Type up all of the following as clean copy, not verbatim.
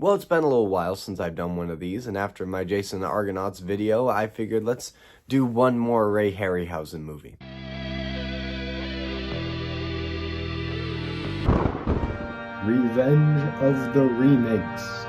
Well, it's been a little while since I've done one of these, and after my Jason and the Argonauts video, I figured let's do one more Ray Harryhausen movie. Revenge of the Remakes.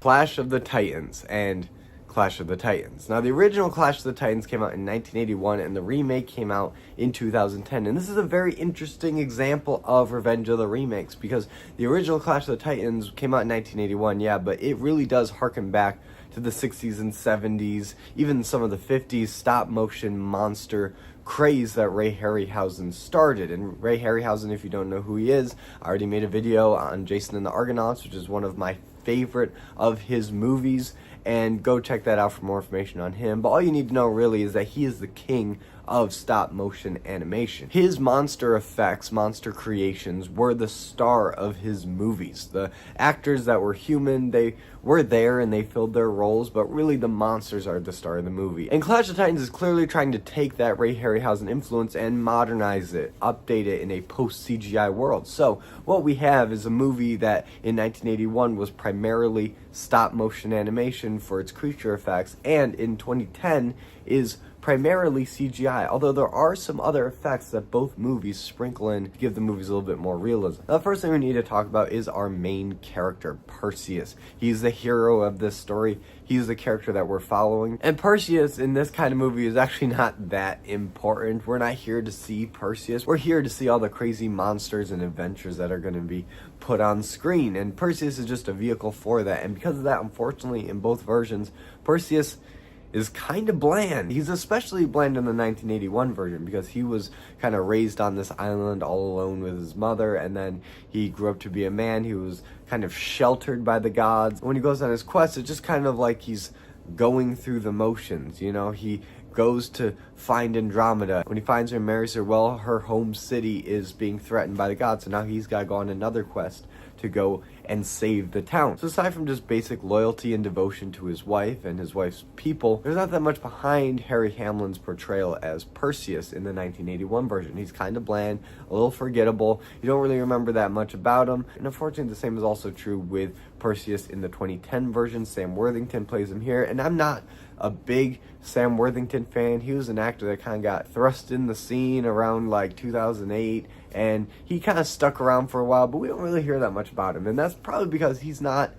Clash of the Titans and Clash of the Titans. Now, the original Clash of the Titans came out in 1981, and the remake came out in 2010. And this is a very interesting example of Revenge of the Remakes, because the original Clash of the Titans came out in 1981, yeah, but it really does harken back to the 60s and 70s, even some of the 50s stop-motion monster craze that Ray Harryhausen started. And Ray Harryhausen, if you don't know who he is, I already made a video on Jason and the Argonauts, which is one of my favorite of his movies, and go check that out for more information on him. But all you need to know really is that he is the king of stop motion animation. His monster effects, monster creations, were the star of his movies. The actors that were human, they were there and they filled their roles, but really the monsters are the star of the movie. And Clash of Titans is clearly trying to take that Ray Harryhausen influence and modernize it, update it in a post-CGI world. So what we have is a movie that in 1981 was primarily stop motion animation for its creature effects, and in 2010 is primarily CGI, although there are some other effects that both movies sprinkle in to give the movies a little bit more realism. Now, the first thing we need to talk about is our main character, Perseus. He's the hero of this story. He's the character that we're following. And Perseus in this kind of movie is actually not that important. We're not here to see Perseus. We're here to see all the crazy monsters and adventures that are going to be put on screen. And Perseus is just a vehicle for that. And because of that, unfortunately, in both versions, Perseus is kind of bland. He's especially bland in the 1981 version because he was kind of raised on this island all alone with his mother, and then he grew up to be a man. He was kind of sheltered by the gods. When he goes on his quest, it's just kind of like he's going through the motions, you know? He goes to find Andromeda. When he finds her and marries her, well, her home city is being threatened by the gods, so now he's got to go on another quest to go and save the town. So aside from just basic loyalty and devotion to his wife and his wife's people, there's not that much behind Harry Hamlin's portrayal as Perseus in the 1981 version. He's kind of bland, a little forgettable. You don't really remember that much about him. And unfortunately, the same is also true with Perseus in the 2010 version. Sam Worthington plays him here, and I'm not a big Sam Worthington fan. He was an actor that kind of got thrust in the scene around like 2008, and he kind of stuck around for a while, but we don't really hear that much about him. And that's probably because he's not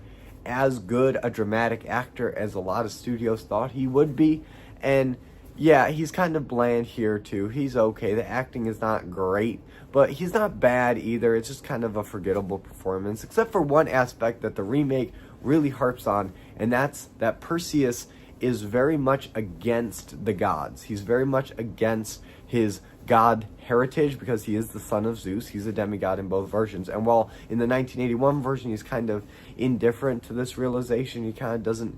as good a dramatic actor as a lot of studios thought he would be. And yeah, he's kind of bland here too. He's okay. The acting is not great, but he's not bad either. It's just kind of a forgettable performance, except for one aspect that the remake really harps on, and that's that Perseus is very much against the gods. He's very much against his god heritage because he is the son of Zeus. He's a demigod in both versions. And while in the 1981 version he's kind of indifferent to this realization, he kind of doesn't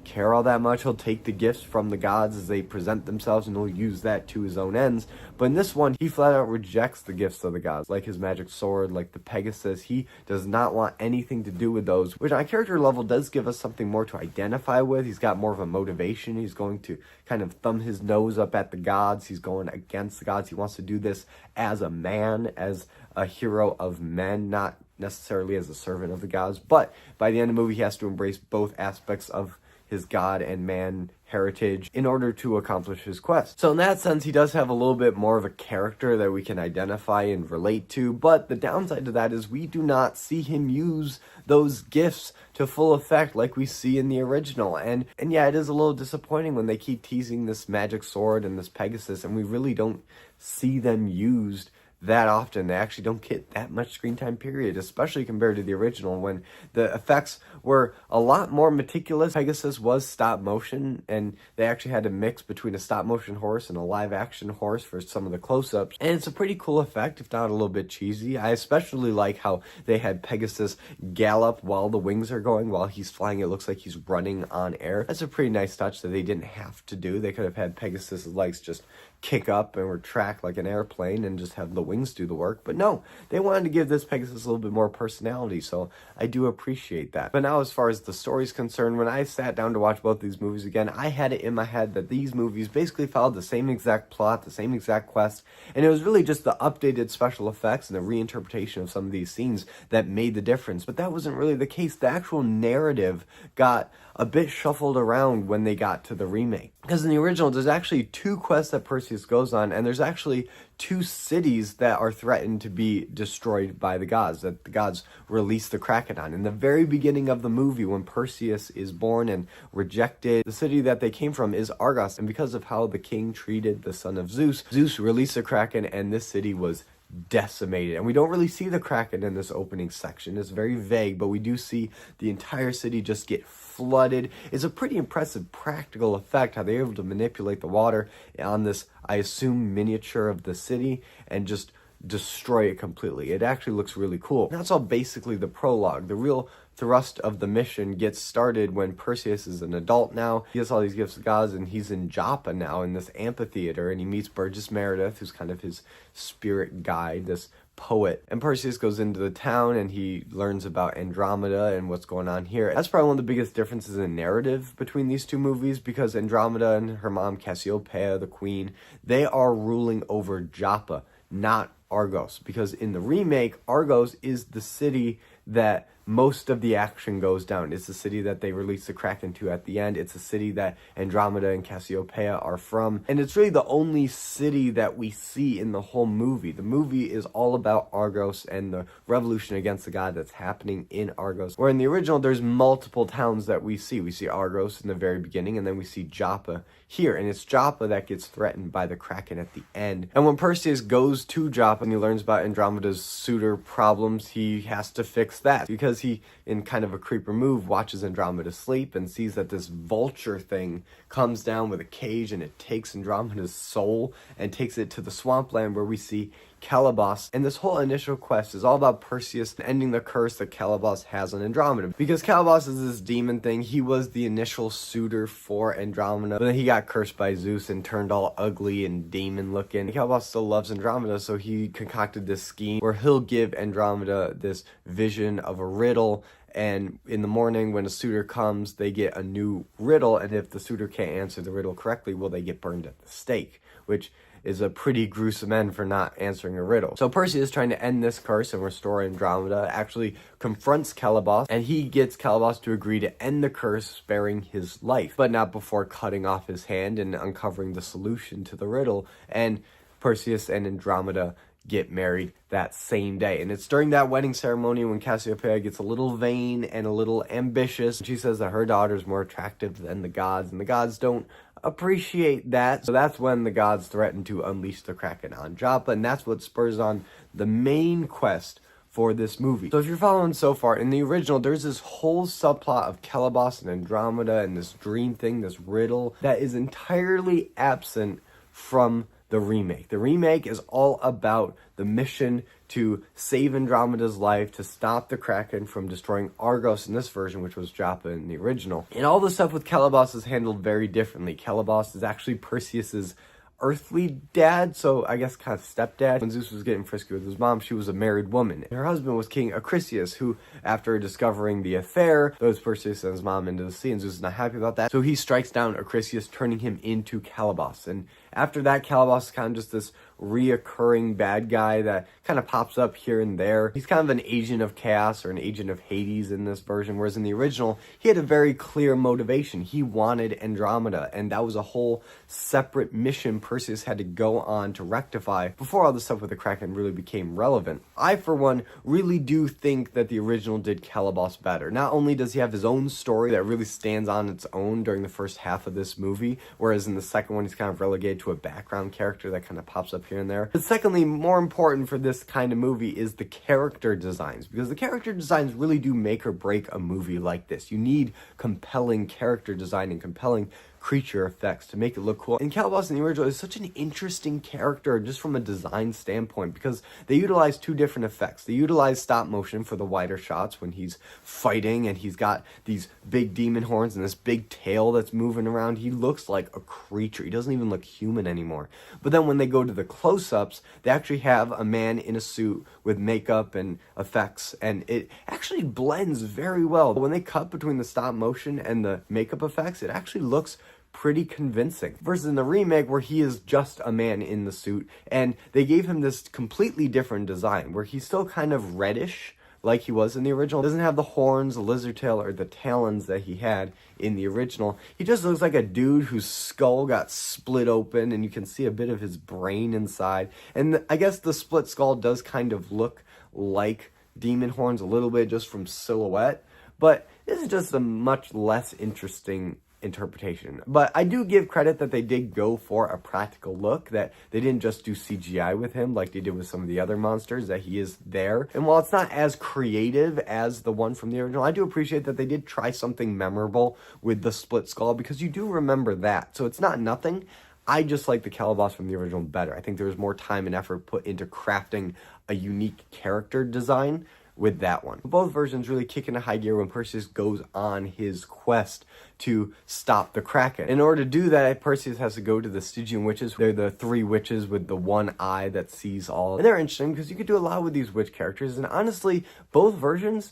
care all that much. He'll take the gifts from the gods as they present themselves and he'll use that to his own ends. But in this one, he flat out rejects the gifts of the gods, like his magic sword, like the Pegasus. He does not want anything to do with those, which on a character level does give us something more to identify with. He's got more of a motivation. He's going to kind of thumb his nose up at the gods. He's going against the gods. He wants to do this as a man, as a hero of men, not necessarily as a servant of the gods. But by the end of the movie, he has to embrace both aspects of his god and man heritage in order to accomplish his quest. So in that sense, he does have a little bit more of a character that we can identify and relate to, but the downside to that is we do not see him use those gifts to full effect like we see in the original. And yeah, it is a little disappointing when they keep teasing this magic sword and this Pegasus, and we really don't see them used that often. They actually don't get that much screen time, period, especially compared to the original when the effects were a lot more meticulous. Pegasus was stop motion, and they actually had to mix between a stop motion horse and a live action horse for some of the close-ups, and it's a pretty cool effect, if not a little bit cheesy. I especially like how they had Pegasus gallop while the wings are going. While he's flying, it looks like he's running on air. That's a pretty nice touch that they didn't have to do. They could have had Pegasus' legs just kick up and retract like an airplane and just have the wings do the work. But no, they wanted to give this Pegasus a little bit more personality, so I do appreciate that. But now, as far as the story's concerned, when I sat down to watch both these movies again, I had it in my head that these movies basically followed the same exact plot, the same exact quest, and it was really just the updated special effects and the reinterpretation of some of these scenes that made the difference. But that wasn't really the case. The actual narrative got a bit shuffled around when they got to the remake. Because in the original, there's actually 2 quests that Perseus goes on, and there's actually 2 cities that are threatened to be destroyed by the gods, that the gods release the Kraken on. In the very beginning of the movie, when Perseus is born and rejected, the city that they came from is Argos, and because of how the king treated the son of Zeus, Zeus released the Kraken, and this city was decimated. And we don't really see the Kraken in this opening section. It's very vague, but we do see the entire city just get flooded. It's a pretty impressive practical effect how they're able to manipulate the water on this, I assume, miniature of the city and just destroy it completely. It actually looks really cool. And that's all basically the prologue. The real thrust of the mission gets started when Perseus is an adult now. He has all these gifts of gods, and he's in Joppa now in this amphitheater, and he meets Burgess Meredith, who's kind of his spirit guide, this poet. And Perseus goes into the town and he learns about Andromeda and what's going on here. That's probably one of the biggest differences in narrative between these 2 movies, because Andromeda and her mom Cassiopeia, the queen, they are ruling over Joppa, not Argos. Because in the remake, Argos is the city that most of the action goes down. It's the city that they release the Kraken to at the end. It's the city that Andromeda and Cassiopeia are from. And it's really the only city that we see in the whole movie. The movie is all about Argos and the revolution against the god that's happening in Argos. Where in the original, there's multiple towns that we see. We see Argos in the very beginning, and then we see Joppa here. And it's Joppa that gets threatened by the Kraken at the end. And when Perseus goes to Joppa and he learns about Andromeda's suitor problems, he has to fix that. Because he, in kind of a creeper move, watches Andromeda sleep and sees that this vulture thing comes down with a cage and it takes Andromeda's soul and takes it to the swampland where we see Calibos. And this whole initial quest is all about Perseus ending the curse that Calibos has on Andromeda. Because Calibos is this demon thing. He was the initial suitor for Andromeda, but then he got cursed by Zeus and turned all ugly and demon looking. Calibos still loves Andromeda, so he concocted this scheme where he'll give Andromeda this vision of a riddle, and in the morning when a suitor comes, they get a new riddle, and if the suitor can't answer the riddle correctly, well, they get burned at the stake, which is a pretty gruesome end for not answering a riddle. So Perseus, trying to end this curse and restore Andromeda, actually confronts Calibos, and he gets Calibos to agree to end the curse, sparing his life, but not before cutting off his hand and uncovering the solution to the riddle. And Perseus and Andromeda get married that same day. And it's during that wedding ceremony when Cassiopeia gets a little vain and a little ambitious. She says that her daughter is more attractive than the gods, and the gods don't appreciate that. So that's when the gods threaten to unleash the Kraken on Joppa, and that's what spurs on the main quest for this movie. So if you're following so far, in the original, there's this whole subplot of Calibos and Andromeda and this dream thing, this riddle, that is entirely absent from the remake. The remake is all about the mission to save Andromeda's life, to stop the Kraken from destroying Argos in this version, which was Joppa in the original. And all the stuff with Calibos is handled very differently. Calibos is actually Perseus's earthly dad, so I guess kind of stepdad. When Zeus was getting frisky with his mom, she was a married woman. Her husband was King Acrisius, who, after discovering the affair, throws Perseus and his mom into the sea, and Zeus is not happy about that. So he strikes down Acrisius, turning him into Calibos. And after that, Calibos is kind of just this reoccurring bad guy that kind of pops up here and there. He's kind of an agent of chaos or an agent of Hades in this version, whereas in the original, he had a very clear motivation. He wanted Andromeda, and that was a whole separate mission Perseus had to go on to rectify before all the stuff with the Kraken really became relevant. I, for one, really do think that the original did Calibos better. Not only does he have his own story that really stands on its own during the first half of this movie, whereas in the second one, he's kind of relegated to a background character that kind of pops up here and there. But secondly, more important for this kind of movie is the character designs, because the character designs really do make or break a movie like this. You need compelling character design and compelling creature effects to make it look cool. And Calabas in the original is such an interesting character just from a design standpoint because they utilize two different effects. They utilize stop motion for the wider shots when he's fighting and he's got these big demon horns and this big tail that's moving around. He looks like a creature. He doesn't even look human anymore. But then when they go to the close-ups, they actually have a man in a suit with makeup and effects, and it actually blends very well. When they cut between the stop motion and the makeup effects, it actually looks pretty convincing. Versus in the remake where he is just a man in the suit, and they gave him this completely different design where he's still kind of reddish like he was in the original. He doesn't have the horns, the lizard tail, or the talons that he had in the original. He just looks like a dude whose skull got split open and you can see a bit of his brain inside. And I guess the split skull does kind of look like demon horns a little bit just from silhouette, but this is just a much less interesting interpretation. But I do give credit that they did go for a practical look, that they didn't just do CGI with him like they did with some of the other monsters, that he is there. And while it's not as creative as the one from the original, I do appreciate that they did try something memorable with the split skull because you do remember that. So it's not nothing. I just like the Calabas from the original better. I think there was more time and effort put into crafting a unique character design with that one. Both versions really kick into high gear when Perseus goes on his quest to stop the Kraken. In order to do that, Perseus has to go to the Stygian witches. They're the three witches with the one eye that sees all. And they're interesting because you could do a lot with these witch characters. And honestly, both versions,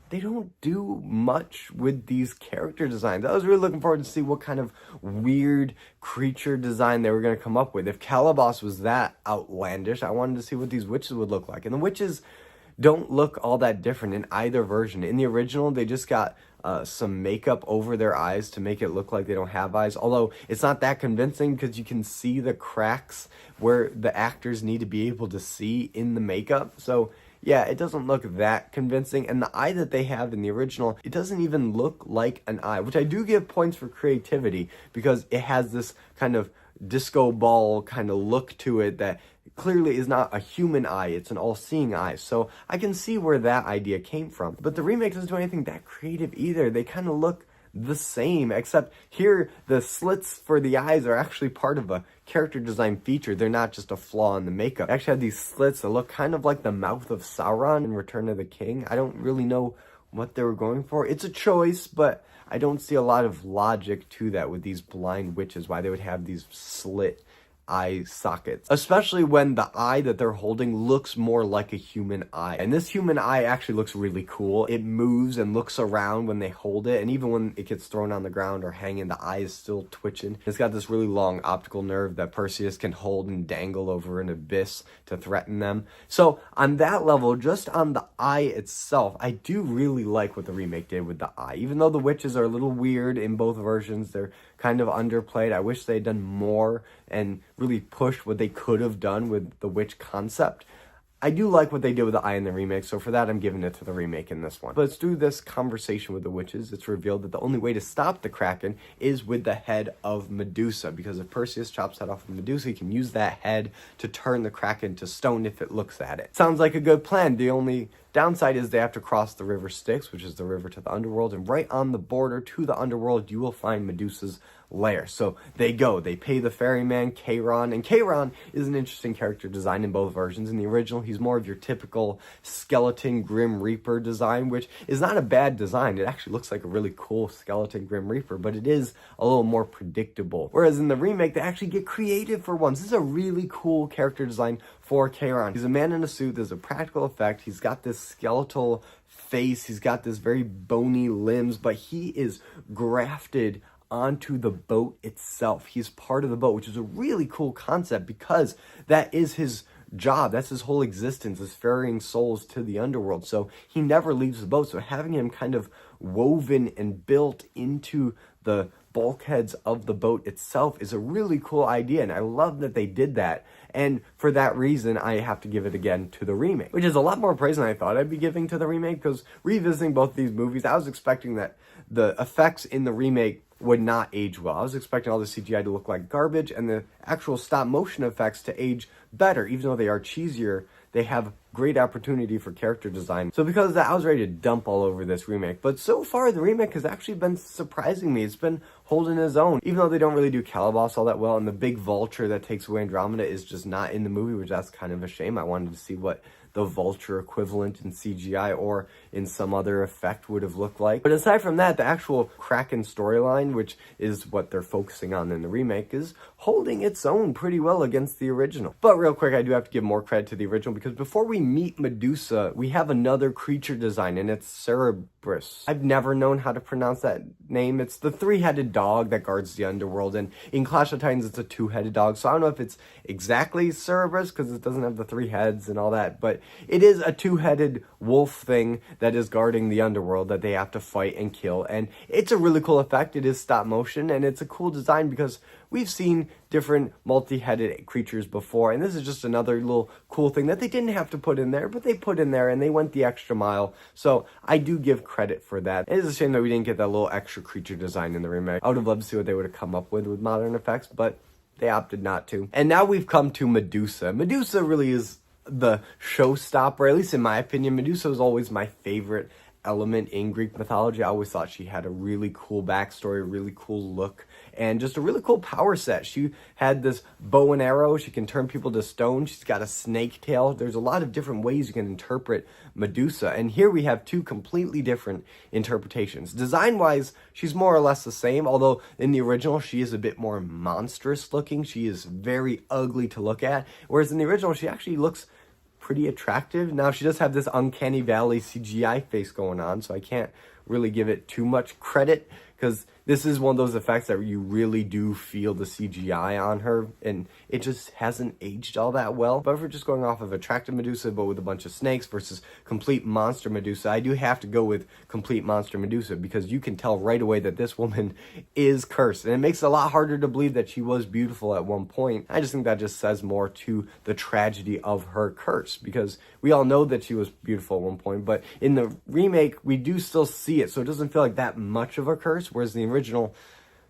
they don't do much with these character designs. I was really looking forward to see what kind of weird creature design they were going to come up with. If Calabas was that outlandish, I wanted to see what these witches would look like. And the witches don't look all that different in either version. In the original, they just got some makeup over their eyes to make it look like they don't have eyes, although it's not that convincing because you can see the cracks where the actors need to be able to see in the makeup. So yeah, it doesn't look that convincing. And the eye that they have in the original, it doesn't even look like an eye, which I do give points for creativity because it has this kind of disco ball kind of look to it that clearly is not a human eye, it's an all-seeing eye. So I can see where that idea came from. But the remake doesn't do anything that creative either. They kind of look the same, except here the slits for the eyes are actually part of a character design feature. They're not just a flaw in the makeup. They actually have these slits that look kind of like the mouth of Sauron in Return of the King. I don't really know what they were going for. It's a choice, but I don't see a lot of logic to that with these blind witches, why they would have these slit eye sockets, especially when the eye that they're holding looks more like a human eye. And this human eye actually looks really cool. It moves and looks around when they hold it, and even when it gets thrown on the ground or hanging, the eye is still twitching. It's got this really long optical nerve that Perseus can hold and dangle over an abyss to threaten them. So on that level, just on the eye itself, I do really like what the remake did with the eye. Even though the witches are a little weird in both versions, they're kind of underplayed. I wish they had done more and really pushed what they could have done with the witch concept. I do like what they did with the eye in the remake, so for that I'm giving it to the remake in this one. But through this conversation with the witches, it's revealed that the only way to stop the Kraken is with the head of Medusa, because if Perseus chops that off of Medusa, he can use that head to turn the Kraken to stone if it looks at it. Sounds like a good plan. The only downside is they have to cross the river Styx, which is the river to the underworld, and right on the border to the underworld you will find Medusa's lair. So they pay the ferryman Charon, and Charon is an interesting character design in both versions. In the original, he's more of your typical skeleton Grim Reaper design, which is not a bad design. It actually looks like a really cool skeleton Grim Reaper, but it is a little more predictable. Whereas in the remake, they actually get creative for once. This is a really cool character design for Charon. He's a man in a suit. There's a practical effect. He's got this skeletal face. He's got this very bony limbs, but he is grafted onto the boat itself. He's part of the boat, which is a really cool concept because that is his job. That's his whole existence, is ferrying souls to the underworld. So he never leaves the boat. So having him kind of woven and built into the bulkheads of the boat itself is a really cool idea, and I love that they did that. And for that reason, I have to give it again to the remake, which is a lot more praise than I thought I'd be giving to the remake, because revisiting both these movies, I was expecting that the effects in the remake would not age well. I was expecting all the CGI to look like garbage and the actual stop motion effects to age better, even though they are cheesier they have great opportunity for character design. So because of that, I was ready to dump all over this remake. But so far, the remake has actually been surprising me. It's been holding its own. Even though they don't really do Calabas all that well, and the big vulture that takes away Andromeda is just not in the movie, which that's kind of a shame. I wanted to see what the vulture equivalent in CGI or in some other effect would have looked like. But aside from that, the actual Kraken storyline, which is what they're focusing on in the remake, is holding its own pretty well against the original. But real quick, I do have to give more credit to the original, because before we meet Medusa, we have another creature design, and it's Cerberus. I've never known how to pronounce that name. It's the three-headed dog that guards the underworld, and in Clash of Titans, it's a two-headed dog. So I don't know if it's exactly Cerberus, because it doesn't have the three heads and all that, but it is a two-headed wolf thing that is guarding the underworld that they have to fight and kill, and it's a really cool effect. It is stop motion, and it's a cool design because we've seen different multi-headed creatures before, and this is just another little cool thing that they didn't have to put in there, but they put in there, and they went the extra mile, so I do give credit for that. It is a shame that we didn't get that little extra creature design in the remake. I would have loved to see what they would have come up with modern effects, but they opted not to. And now we've come to Medusa. Medusa really is the showstopper, at least in my opinion. Medusa was always my favorite element in Greek mythology. I always thought she had a really cool backstory, a really cool look, and just a really cool power set. She had this bow and arrow. She can turn people to stone. She's got a snake tail. There's a lot of different ways you can interpret Medusa, and here we have two completely different interpretations. Design-wise, she's more or less the same, although in the original, she is a bit more monstrous looking. She is very ugly to look at, whereas in the original, she actually looks pretty attractive. Now, she does have this uncanny valley CGI face going on, so I can't really give it too much credit, because this is one of those effects that you really do feel the CGI on her, and it just hasn't aged all that well. But if we're just going off of attractive Medusa, but with a bunch of snakes, versus complete monster Medusa, I do have to go with complete monster Medusa, because you can tell right away that this woman is cursed, and it makes it a lot harder to believe that she was beautiful at one point. I just think that just says more to the tragedy of her curse, because we all know that she was beautiful at one point, but in the remake, we do still see it, so it doesn't feel like that much of a curse, whereas the original,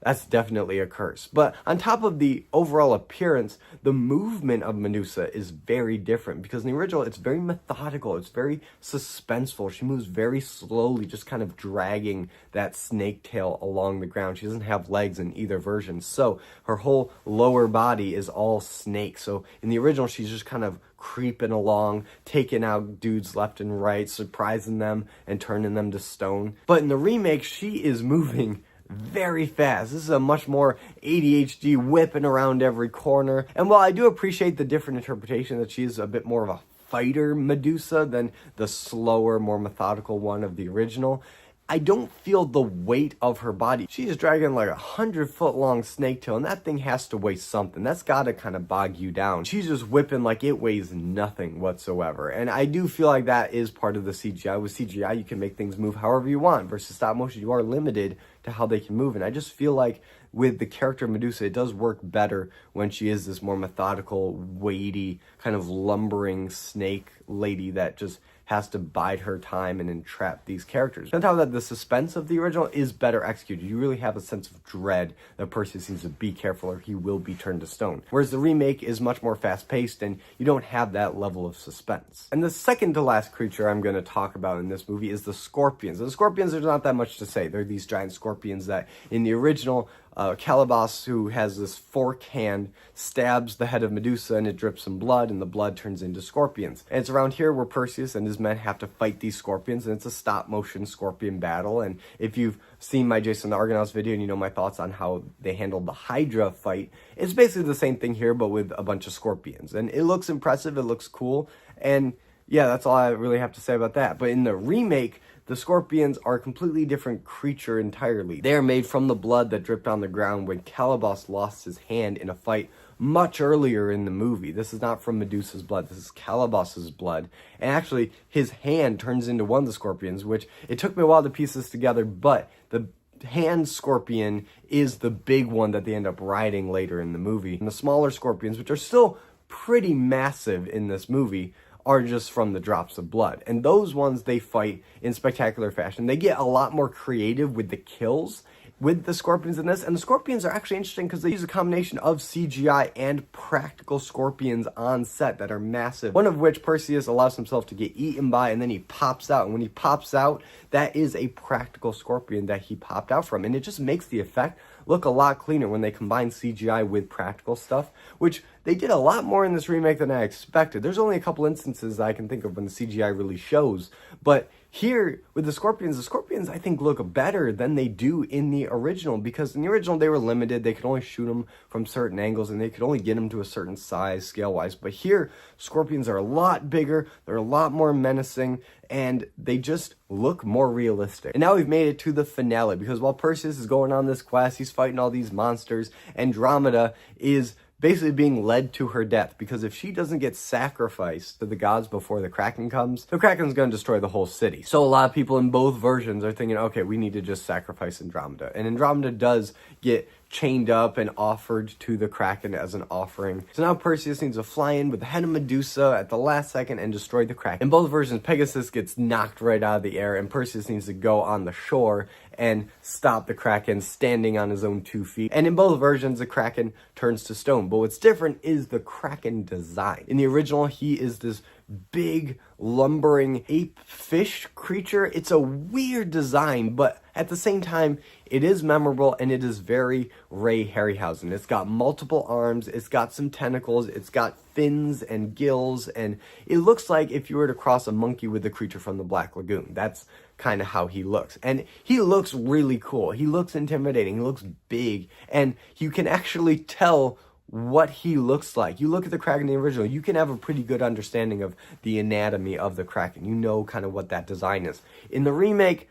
that's definitely a curse. But on top of the overall appearance, the movement of Medusa is very different, because in the original, it's very methodical, it's very suspenseful. She moves very slowly, just kind of dragging that snake tail along the ground. She doesn't have legs in either version, so her whole lower body is all snake. So in the original, she's just kind of creeping along, taking out dudes left and right, surprising them and turning them to stone. But in the remake, she is moving very fast. This is a much more ADHD, whipping around every corner. And while I do appreciate the different interpretation that she's a bit more of a fighter Medusa than the slower, more methodical one of the original, I don't feel the weight of her body. She's dragging like 100-foot long snake tail, and that thing has to weigh something. That's gotta kind of bog you down. She's just whipping like it weighs nothing whatsoever. And I do feel like that is part of the CGI. With CGI, you can make things move however you want, versus stop motion, you are limited to how they can move. And I just feel like with the character Medusa, it does work better when she is this more methodical, weighty, kind of lumbering snake lady that just has to bide her time and entrap these characters. On top of that, the suspense of the original is better executed. You really have a sense of dread that Perseus needs to be careful or he will be turned to stone. Whereas the remake is much more fast-paced and you don't have that level of suspense. And the second to last creature I'm going to talk about in this movie is the scorpions. And the scorpions, there's not that much to say. They're these giant scorpions that in the original, Calabas, who has this fork hand, stabs the head of Medusa and it drips some blood, and the blood turns into scorpions. And it's around here where Perseus and his men have to fight these scorpions, and it's a stop-motion scorpion battle. And if you've seen my Jason the Argonauts video and you know my thoughts on how they handled the Hydra fight, it's basically the same thing here, but with a bunch of scorpions. And it looks impressive, it looks cool, and yeah, that's all I really have to say about that. But in the remake, the scorpions are a completely different creature entirely. They are made from the blood that dripped on the ground when Calabas lost his hand in a fight much earlier in the movie. This is not from Medusa's blood, this is Calabas's blood. And actually, his hand turns into one of the scorpions, which it took me a while to piece this together, but the hand scorpion is the big one that they end up riding later in the movie. And the smaller scorpions, which are still pretty massive in this movie, are just from the drops of blood. And those ones they fight in spectacular fashion. They get a lot more creative with the kills with the scorpions in this. And the scorpions are actually interesting because they use a combination of CGI and practical scorpions on set that are massive. One of which Perseus allows himself to get eaten by, and then he pops out. And when he pops out, that is a practical scorpion that he popped out from. And it just makes the effect look a lot cleaner when they combine CGI with practical stuff, which they did a lot more in this remake than I expected. There's only a couple instances I can think of when the CGI really shows, but here with the scorpions I think look better than they do in the original, because in the original they were limited. They could only shoot them from certain angles and they could only get them to a certain size scale-wise. But here, scorpions are a lot bigger, they're a lot more menacing, and they just look more realistic. And now we've made it to the finale, because while Perseus is going on this quest, he's fighting all these monsters, Andromeda is basically being led to her death, because if she doesn't get sacrificed to the gods before the Kraken comes, the Kraken's going to destroy the whole city. So a lot of people in both versions are thinking, okay, we need to just sacrifice Andromeda. And Andromeda does get chained up and offered to the Kraken as an offering. So now Perseus needs to fly in with the head of Medusa at the last second and destroy the Kraken. In both versions, Pegasus gets knocked right out of the air, and Perseus needs to go on the shore and stop the Kraken standing on his own 2 feet. And in both versions, the Kraken turns to stone. But what's different is the Kraken design. In the original, he is this big, lumbering ape fish creature. It's a weird design, but at the same time, it is memorable and it is very Ray Harryhausen. It's got multiple arms, it's got some tentacles, it's got fins and gills, and it looks like if you were to cross a monkey with the creature from the Black Lagoon. That's kind of how he looks. And he looks really cool. He looks intimidating. He looks big. And you can actually tell what he looks like. You look at the Kraken in the original, you can have a pretty good understanding of the anatomy of the Kraken. You know kind of what that design is. In the remake,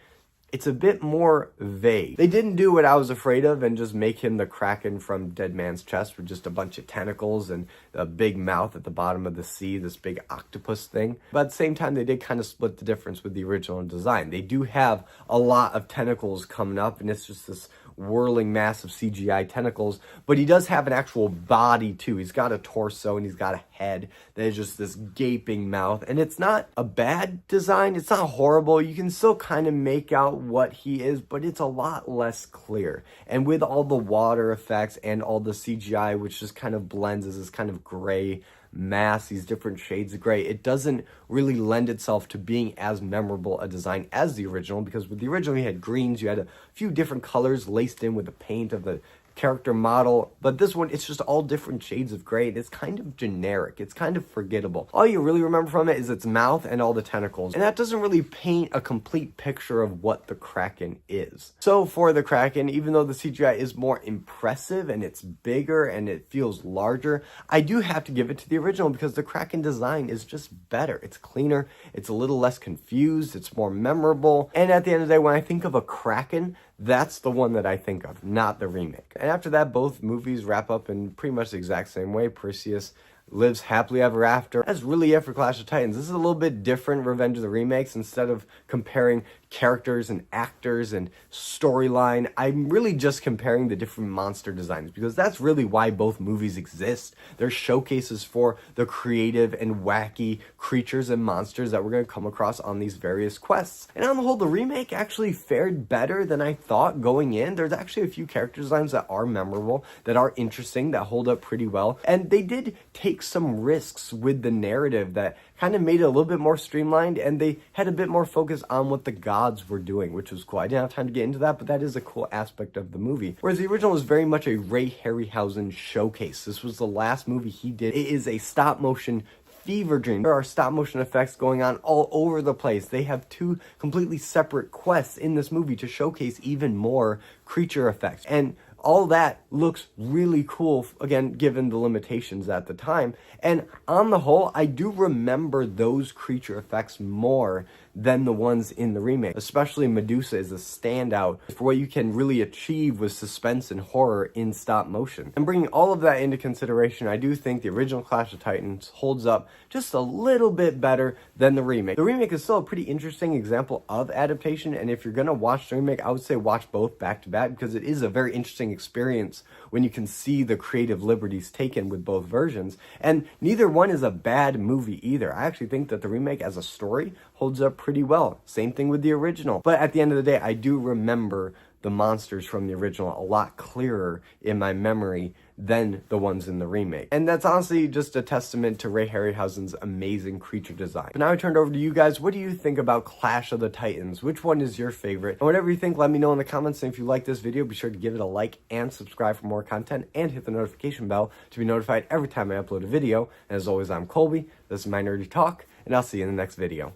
it's a bit more vague. They didn't do what I was afraid of and just make him the Kraken from Dead Man's Chest with just a bunch of tentacles and a big mouth at the bottom of the sea, this big octopus thing. But at the same time, they did kind of split the difference with the original design. They do have a lot of tentacles coming up, and it's just this whirling mass of CGI tentacles, but he does have an actual body too. He's got a torso and he's got a head that is just this gaping mouth, and it's not a bad design. It's not horrible. You can still kind of make out what he is, but it's a lot less clear. And with all the water effects and all the CGI, which just kind of blends as this kind of gray mass, these different shades of gray, it doesn't really lend itself to being as memorable a design as the original, because with the original you had greens, you had a few different colors laced in with the paint of the character model, but this one, it's just all different shades of gray. It's kind of generic. It's kind of forgettable. All you really remember from it is its mouth and all the tentacles, and that doesn't really paint a complete picture of what the Kraken is. So for the Kraken, even though the CGI is more impressive and it's bigger and it feels larger, I do have to give it to the original, because the Kraken design is just better. It's cleaner, it's a little less confused, it's more memorable, and at the end of the day, when I think of a Kraken, that's the one that I think of, not the remake. And after that, both movies wrap up in pretty much the exact same way. Perseus lives happily ever after. That's really it for Clash of Titans. This is a little bit different Revenge of the Remakes. Instead of comparing characters and actors and storyline, I'm really just comparing the different monster designs, because that's really why both movies exist. They're showcases for the creative and wacky creatures and monsters that we're going to come across on these various quests. And on the whole, the remake actually fared better than I thought going in. There's actually a few character designs that are memorable, that are interesting, that hold up pretty well. And they did take some risks with the narrative that kind of made it a little bit more streamlined, and they had a bit more focus on what the gods were doing, which was cool. I didn't have time to get into that, but that is a cool aspect of the movie. Whereas the original was very much a Ray Harryhausen showcase. This was the last movie he did. It is a stop motion fever dream. There are stop motion effects going on all over the place. They have two completely separate quests in this movie to showcase even more creature effects. And all that looks really cool, again, given the limitations at the time. And on the whole, I do remember those creature effects more than the ones in the remake. Especially Medusa is a standout for what you can really achieve with suspense and horror in stop motion. And bringing all of that into consideration, I do think the original Clash of Titans holds up just a little bit better than the remake. The remake is still a pretty interesting example of adaptation, and if you're gonna watch the remake, I would say watch both back to back, because it is a very interesting experience when you can see the creative liberties taken with both versions. And neither one is a bad movie either. I actually think that the remake as a story holds up pretty well. Same thing with the original. But at the end of the day, I do remember the monsters from the original a lot clearer in my memory than the ones in the remake. And that's honestly just a testament to Ray Harryhausen's amazing creature design. But now I turned over to you guys. What do you think about Clash of the Titans? Which one is your favorite? And whatever you think, let me know in the comments. And if you like this video, be sure to give it a like and subscribe for more content, and hit the notification bell to be notified every time I upload a video. And as always, I'm Colby. This is my nerdy talk, and I'll see you in the next video.